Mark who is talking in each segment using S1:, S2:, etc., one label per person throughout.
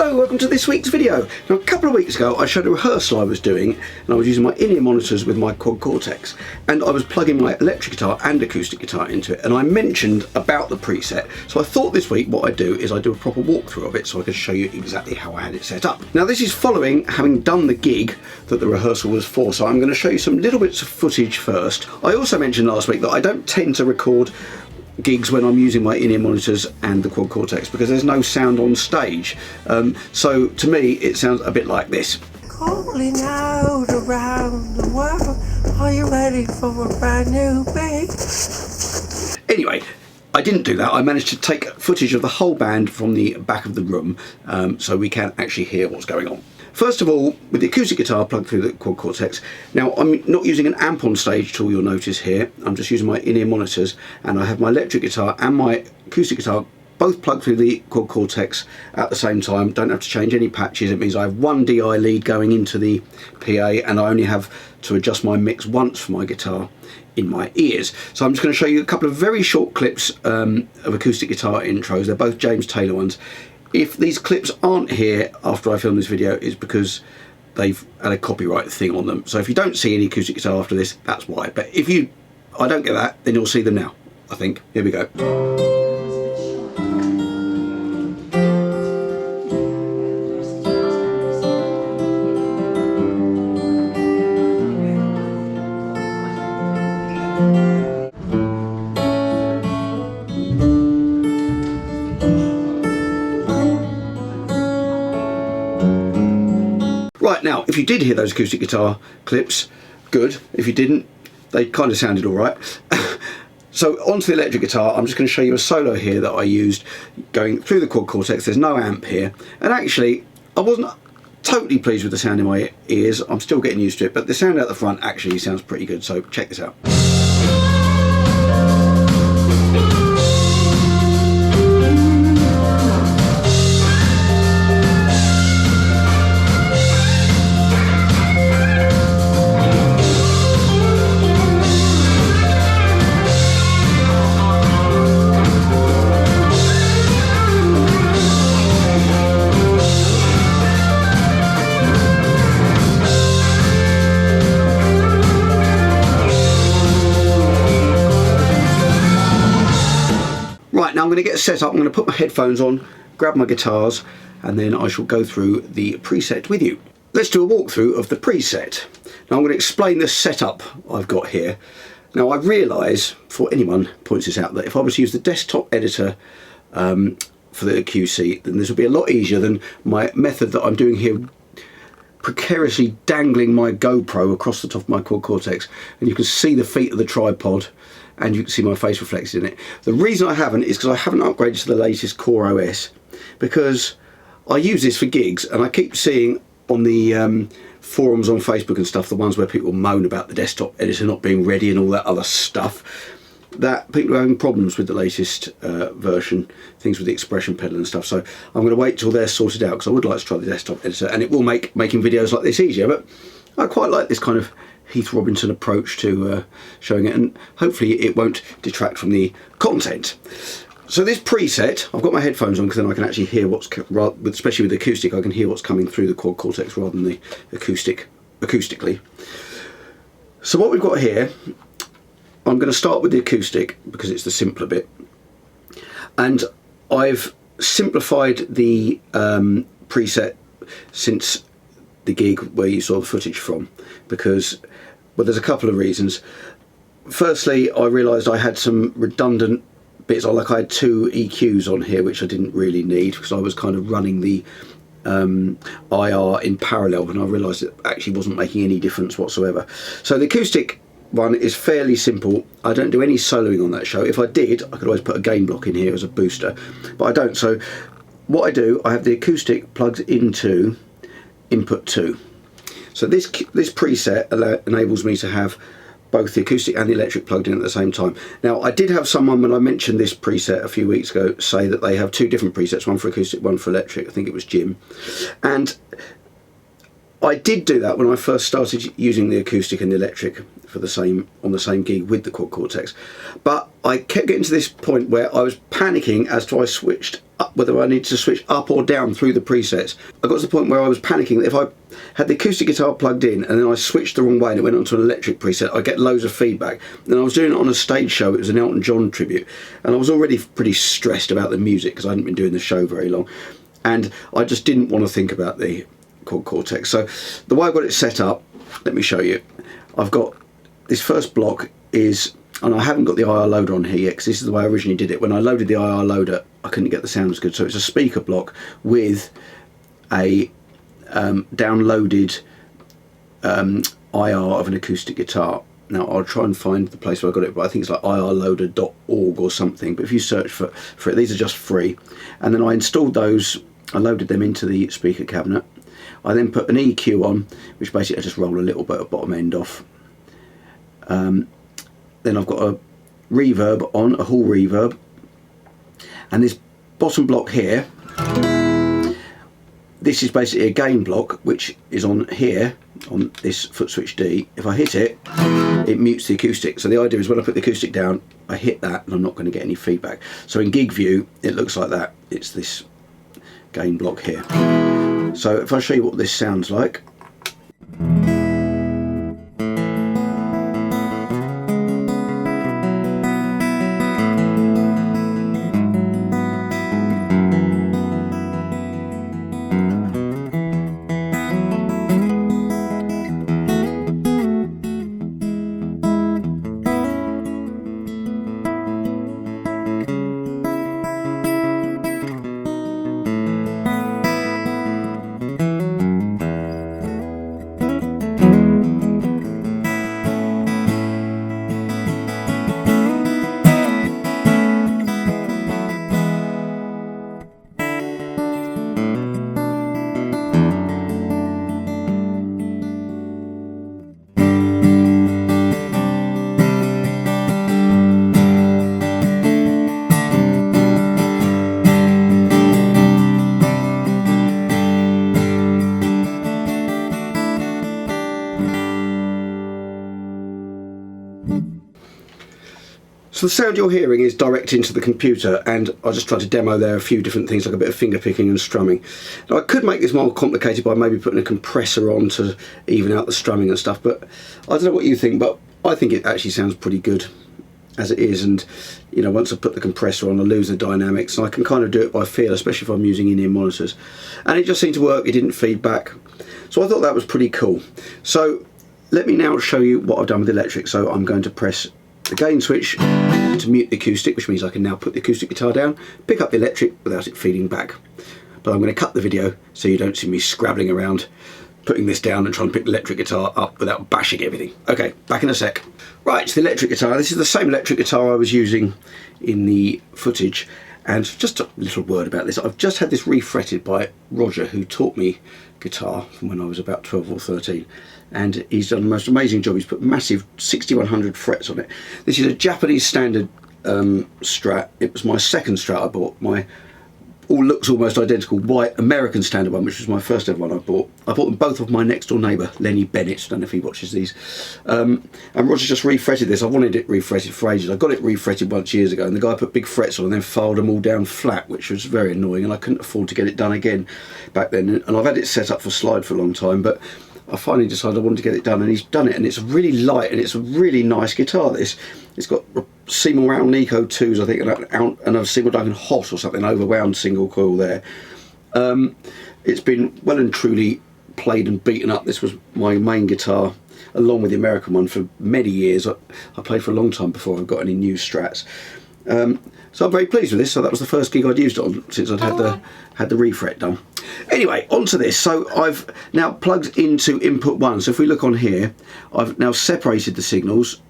S1: Hello, welcome to this week's video. Now, a couple of weeks ago I showed a rehearsal I was doing, and I was using my in-ear monitors with my Quad Cortex, and I was plugging my electric guitar and acoustic guitar into it, and I mentioned about the preset. So I thought this week what I'd do is I'd do a proper walkthrough of it so I could show you exactly how I had it set up. Now this is following having done the gig that the rehearsal was for, so I'm going to show you some little bits of footage first. I also mentioned last week that I don't tend to record gigs when I'm using my in-ear monitors and the Quad Cortex because there's no sound on stage, so to me it sounds a bit like this.
S2: Calling out around the world, are you ready for a brand new beat?
S1: Anyway, I didn't do that. I managed to take footage of the whole band from the back of the room, so we can actually hear what's going on. First of all, with the acoustic guitar plugged through the Quad Cortex, now I'm not using an amp on stage at all, you'll notice here. I'm just using my in-ear monitors, and I have my electric guitar and my acoustic guitar both plugged through the Quad Cortex at the same time. Don't have to change any patches. It means I have one DI lead going into the PA, and I only have to adjust my mix once for my guitar in my ears. So I'm just going to show you a couple of very short clips of acoustic guitar intros. They're both James Taylor ones. If these clips aren't here after I film this video, it's because they've had a copyright thing on them. So if you don't see any acoustic guitar after this, that's why. But if I don't get that, then you'll see them now, I think. Here we go. Right, now, if you did hear those acoustic guitar clips, good. If you didn't, they kind of sounded all right. So onto the electric guitar, I'm just going to show you a solo here that I used going through the Quad Cortex. There's no amp here. And actually, I wasn't totally pleased with the sound in my ears. I'm still getting used to it, but the sound out the front actually sounds pretty good. So check this out. Right, now I'm going to get set up. I'm going to put my headphones on, grab my guitars, and then I shall go through the preset with you. Let's do a walkthrough of the preset. Now I'm going to explain the setup I've got here. Now I realise, before anyone points this out, that if I was to use the desktop editor for the QC, then this would be a lot easier than my method that I'm doing here, precariously dangling my GoPro across the top of my Quad Cortex, and you can see the feet of the tripod and you can see my face reflected in it. The reason I haven't is because I haven't upgraded to the latest Core OS, because I use this for gigs, and I keep seeing on the forums on Facebook and stuff, the ones where people moan about the desktop editor not being ready and all that other stuff, that people are having problems with the latest version, things with the expression pedal and stuff. So I'm going to wait till they're sorted out, because I would like to try the desktop editor, and it will make making videos like this easier. But I quite like this kind of Heath Robinson approach to showing it, and hopefully it won't detract from the content. So this preset, I've got my headphones on because then I can actually hear what's, especially with the acoustic, I can hear what's coming through the Quad Cortex rather than the acoustically. So what we've got here, I'm going to start with the acoustic because it's the simpler bit, and I've simplified the preset since the gig where you saw the footage from, because, well, there's a couple of reasons. Firstly, I realised I had some redundant bits. I had two EQs on here which I didn't really need, because I was kind of running the IR in parallel, and I realised it actually wasn't making any difference whatsoever. So the acoustic one is fairly simple. I don't do any soloing on that show. If I did, I could always put a gain block in here as a booster, but I don't. So what I do, I have the acoustic plugged into input 2. So this preset enables me to have both the acoustic and the electric plugged in at the same time. Now, I did have someone, when I mentioned this preset a few weeks ago, say that they have two different presets, one for acoustic, one for electric. I think it was Jim. And I did do that when I first started using the acoustic and the electric for on the same gig with the Quad Cortex. But I kept getting to this point where I was panicking as to I switched whether I need to switch up or down through the presets. I got to the point where I was panicking that if I had the acoustic guitar plugged in and then I switched the wrong way and it went onto an electric preset, I get loads of feedback. And I was doing it on a stage show. It was an Elton John tribute, and I was already pretty stressed about the music because I hadn't been doing the show very long, and I just didn't want to think about the Quad Cortex. So the way I've got it set up, let me show you. I've got this first block is, and I haven't got the IR loader on here yet because this is the way I originally did it. When I loaded the IR loader, I couldn't get the sound as good, so it's a speaker block with a downloaded IR of an acoustic guitar. Now I'll try and find the place where I got it, but I think it's like irloader.org or something, but if you search for it, these are just free. And then I installed those, I loaded them into the speaker cabinet. I then put an EQ on, which basically I just roll a little bit of bottom end off. Then I've got a reverb on, a hall reverb, and this bottom block here, this is basically a gain block which is on here on this foot switch D. If I hit it, it mutes the acoustic. So the idea is when I put the acoustic down, I hit that and I'm not going to get any feedback. So in gig view it looks like that. It's this gain block here. So if I show you what this sounds like. So the sound you're hearing is direct into the computer, and I just tried to demo there a few different things like a bit of finger picking and strumming. Now I could make this more complicated by maybe putting a compressor on to even out the strumming and stuff, but I don't know what you think, but I think it actually sounds pretty good as it is. And you know, once I put the compressor on I lose the dynamics, and I can kind of do it by feel, especially if I'm using in-ear monitors, and it just seemed to work. It didn't feedback, so I thought that was pretty cool. So let me now show you what I've done with the electric. So I'm going to press the gain switch to mute the acoustic, which means I can now put the acoustic guitar down, pick up the electric without it feeding back. But I'm going to cut the video so you don't see me scrabbling around putting this down and trying to pick the electric guitar up without bashing everything. Okay, back in a sec. Right, the electric guitar. This is the same electric guitar I was using in the footage. And just a little word about this. I've just had this refretted by Roger, who taught me guitar from when I was about 12 or 13. And he's done the most amazing job. He's put massive 6100 frets on it. This is a Japanese standard Strat. It was my second Strat I bought. My all looks almost identical white American standard one, which was my first ever one I bought. I bought them both off my next door neighbour, Lenny Bennett. I don't know if he watches these. And Roger just refretted this. I wanted it refretted for ages. I got it refretted once years ago, and the guy put big frets on and then filed them all down flat, which was very annoying, and I couldn't afford to get it done again back then. And I've had it set up for slide for a long time, but I finally decided I wanted to get it done, and he's done it, and it's really light, and it's a really nice guitar. This, it's got Seymour Round Eco 2s, I think, and a Seymour Duncan Hot or something, overwound single coil there. It's been well and truly played and beaten up. This was my main guitar, along with the American one, for many years. I played for a long time before I got any new Strats. So I'm very pleased with this. So that was the first gig I'd used it on since I'd had the refret done. Anyway, onto this. So I've now plugged into input 1. So if we look on here, I've now separated the signals.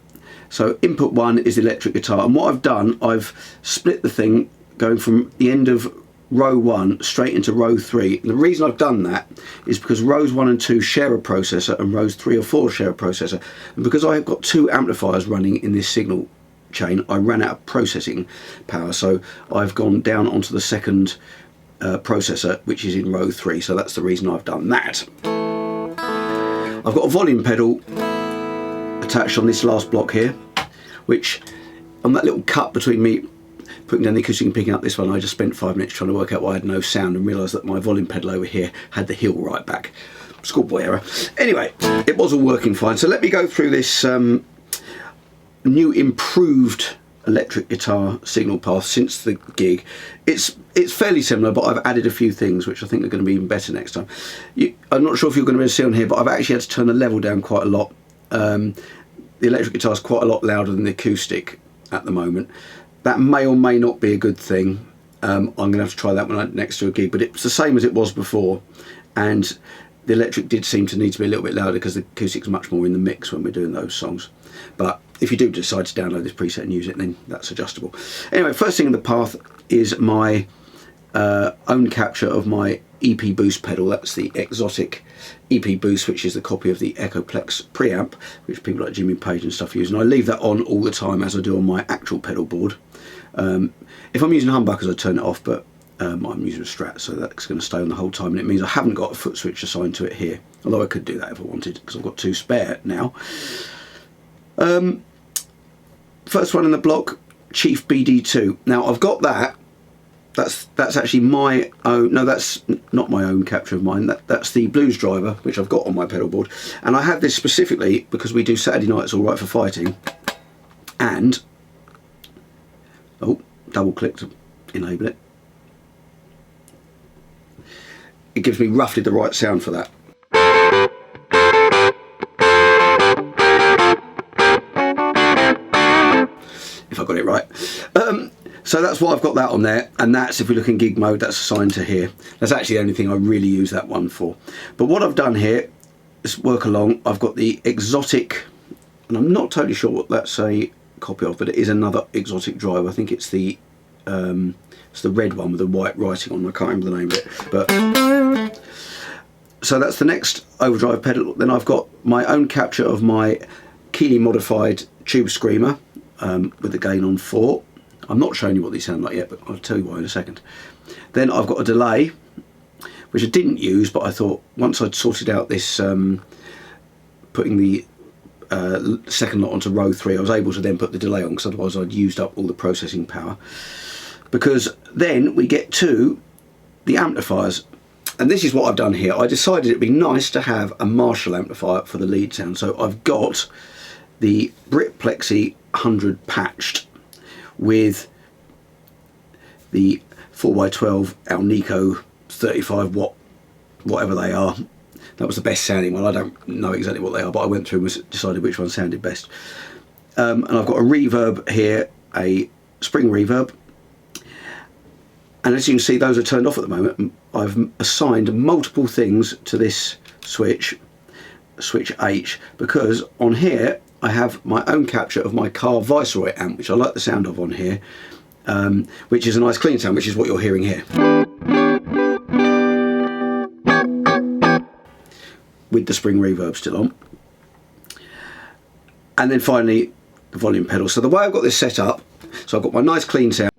S1: So input 1 is the electric guitar, and what I've done, I've split the thing going from the end of row 1 straight into row 3. And the reason I've done that is because rows 1 and 2 share a processor, and rows 3 or 4 share a processor. And because I've got 2 amplifiers running in this signal chain, I ran out of processing power, so I've gone down onto the second processor, which is in row 3. So that's the reason I've done that. I've got a volume pedal attached on this last block here, which on that little cut between me, putting down the acoustic and picking up this one, I just spent 5 minutes trying to work out why I had no sound and realised that my volume pedal over here had the heel right back. Schoolboy error. Anyway, it was all working fine. So let me go through this new improved electric guitar signal path since the gig. It's fairly similar, but I've added a few things which I think are going to be even better next time. I'm not sure if you're going to be able to see on here, but I've actually had to turn the level down quite a lot. The electric guitar is quite a lot louder than the acoustic at the moment. That may or may not be a good thing. I'm going to have to try that when I'm next to a gig, but it's the same as it was before, and the electric did seem to need to be a little bit louder because the acoustic's much more in the mix when we're doing those songs. But if you do decide to download this preset and use it, then that's adjustable. Anyway, first thing in the path is my own capture of my EP boost pedal. That's the Exotic EP boost, which is the copy of the Echoplex preamp, which people like Jimmy Page and stuff use. And I leave that on all the time, as I do on my actual pedal board. If I'm using humbuckers, I turn it off, but I'm using a Strat, so that's going to stay on the whole time, and it means I haven't got a foot switch assigned to it here, although I could do that if I wanted, because I've got 2 spare now. First one in the block, Chief BD2. Now I've got that. That's actually my own. No, that's not my own capture of mine. That's the Blues Driver, which I've got on my pedal board, and I have this specifically because we do Saturday Nights All Right for Fighting, and double click to enable it. It gives me roughly the right sound for that. If I got it right. So that's why I've got that on there, and that's, if we look in gig mode, that's assigned to here. That's actually the only thing I really use that one for. But what I've done here is work along. I've got the Exotic, and I'm not totally sure what that's a copy of, but it is another Exotic drive. I think it's the red one with the white writing on. I can't remember the name of it. But so that's the next overdrive pedal. Then I've got my own capture of my Keeley modified Tube Screamer with the gain on 4. I'm not showing you what these sound like yet, but I'll tell you why in a second. Then I've got a delay, which I didn't use, but I thought once I'd sorted out this putting the second lot onto row 3, I was able to then put the delay on, because otherwise I'd used up all the processing power. Because then we get to the amplifiers, and this is what I've done here. I decided it'd be nice to have a Marshall amplifier for the lead sound, so I've got the Brit Plexi 100 patched with the 4x12 Alnico 35 watt, whatever they are. That was the best sounding one. I don't know exactly what they are, but I went through and decided which one sounded best. And I've got a reverb here, a spring reverb. And as you can see, those are turned off at the moment. I've assigned multiple things to this switch, switch H, because on here I have my own capture of my car Viceroy amp, which I like the sound of on here, which is a nice clean sound, which is what you're hearing here, with the spring reverb still on. And then finally the volume pedal. So the way I've got this set up, so I've got my nice clean sound,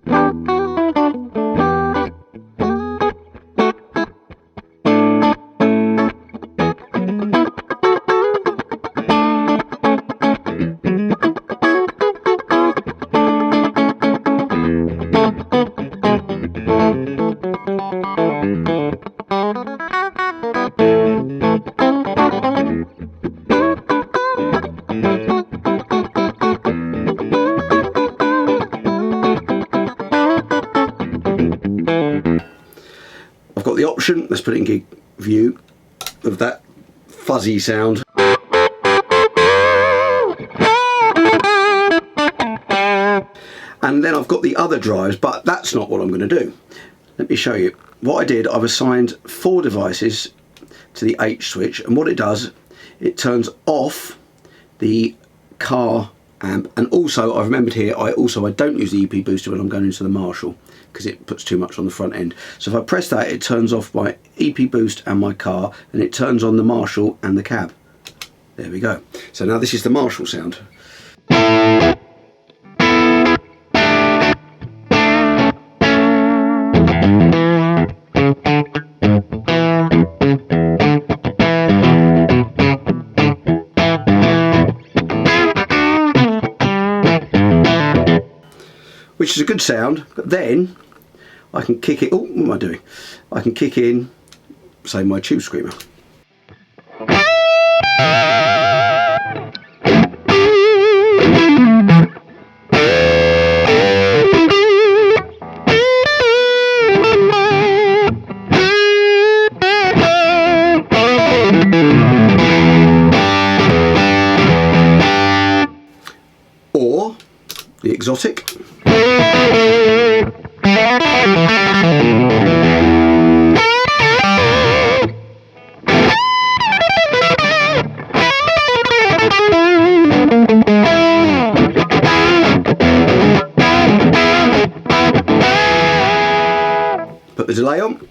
S1: I've got the option, let's put it in gig view, of that fuzzy sound. And then I've got the other drives, but that's not what I'm going to do. Let me show you. What I did, I've assigned 4 devices to the H switch, and what it does, it turns off the car amp, and also I've remembered here, I don't use the EP booster when I'm going into the Marshall, because it puts too much on the front end. So if I press that, it turns off my EP boost and my car, and it turns on the Marshall and the cab. There we go. So now this is the Marshall sound. Which which is a good sound, but then I can kick it, oh, what am I doing? I can kick in, say, my tube screamer. Or the exotic. Put the delay on.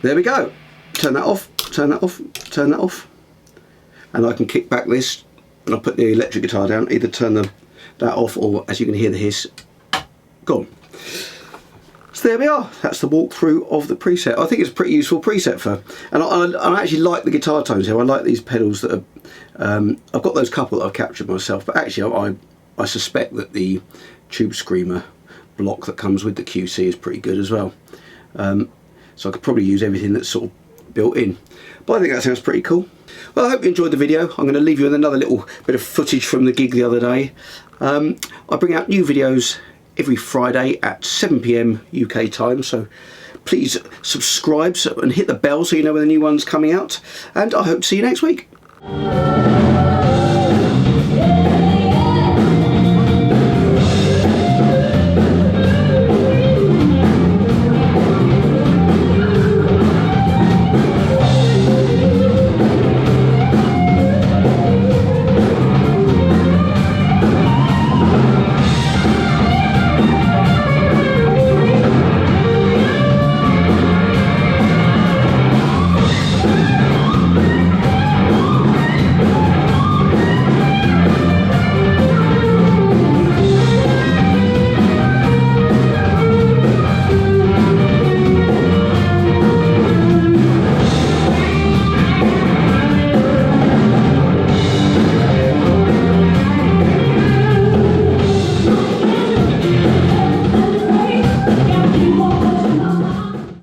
S1: There we go. Turn that off, turn that off, turn that off. And I can kick back this, and I'll put the electric guitar down, either turn that off, or as you can hear the hiss, gone. So there we are. That's the walkthrough of the preset. I think it's a pretty useful preset for, and I actually like the guitar tones here. I like these pedals that are, I've got those couple that I've captured myself, but actually I suspect that the Tube Screamer block that comes with the QC is pretty good as well. So I could probably use everything that's sort of built in. But I think that sounds pretty cool. Well, I hope you enjoyed the video. I'm going to leave you with another little bit of footage from the gig the other day. I bring out new videos every Friday at 7 PM UK time, so please subscribe and hit the bell so you know when the new one's coming out. And I hope to see you next week.